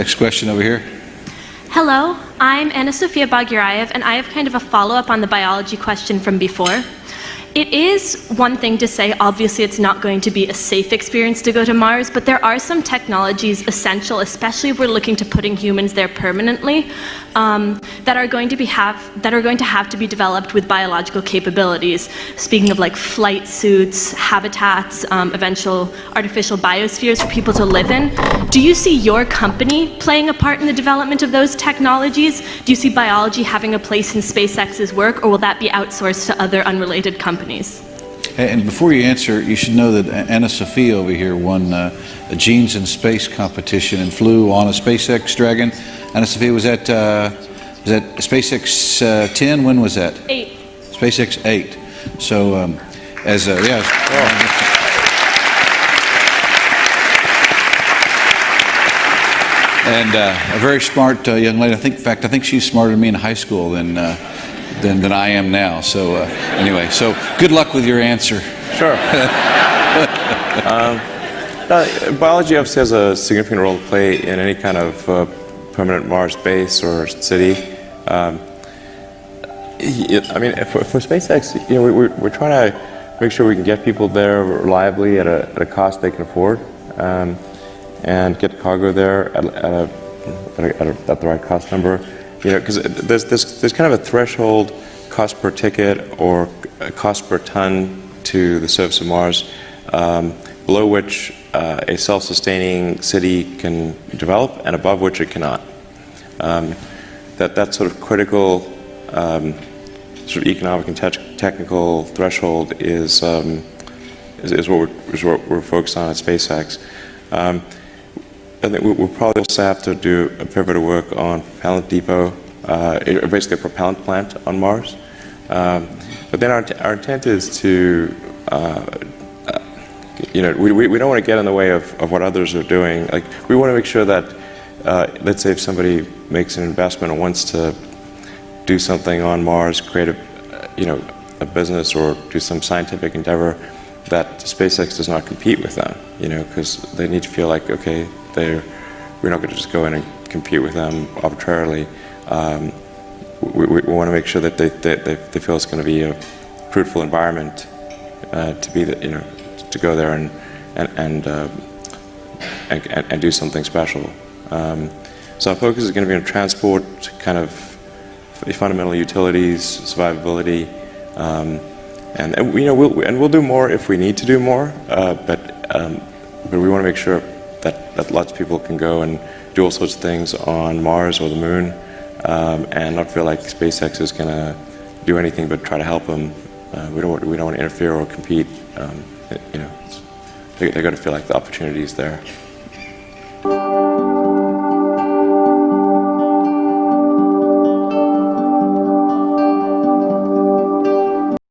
Next question over here. Hello, I'm Anna Sofia Bagyurayev, and I have kind of a follow-up on the biology question from before. It is one thing to say, obviously it's not going to be a safe experience to go to Mars, but there are some technologies essential, especially if we're looking to putting humans there permanently, that are going to have to be developed with biological capabilities. Speaking of like flight suits, habitats, eventual artificial biospheres for people to live in, do you see your company playing a part in the development of those technologies? Do you see biology having a place in SpaceX's work, or will that be outsourced to other unrelated companies? And before you answer, you should know that Anna Sophia over here won a Genes in Space competition and flew on a SpaceX Dragon. Anna Sophia was at SpaceX 10? When was that? 8. SpaceX 8. So and a very smart young lady. In fact, I think she's smarter than me in high school than I am now. So anyway, so good luck with your answer. Sure. Biology obviously has a significant role to play in any kind of permanent Mars base or city. I mean, for SpaceX, we're trying to make sure we can get people there reliably at a cost they can afford, and get cargo there at the right cost number. Because there's kind of a threshold cost per ticket or cost per ton to the surface of Mars, below which a self-sustaining city can develop and above which it cannot. That sort of critical sort of economic and technical threshold is what we're focused on at SpaceX. I think we'll probably also have to do a fair bit of work on propellant depot, basically a propellant plant on Mars. But then our intent is to, we don't want to get in the way of what others are doing. Like, we want to make sure that, let's say if somebody makes an investment and wants to do something on Mars, create a business or do some scientific endeavor, that SpaceX does not compete with them, because they need to feel like, okay, we're not going to just go in and compete with them arbitrarily. We want to make sure that they feel it's going to be a fruitful environment to go there and do something special. So our focus is going to be on transport, kind of fundamental utilities, survivability, and we'll do more if we need to do more. But we want to make sure that lots of people can go and do all sorts of things on Mars or the Moon, and not feel like SpaceX is going to do anything but try to help them. We don't want to interfere or compete. They're going to feel like the opportunity is there.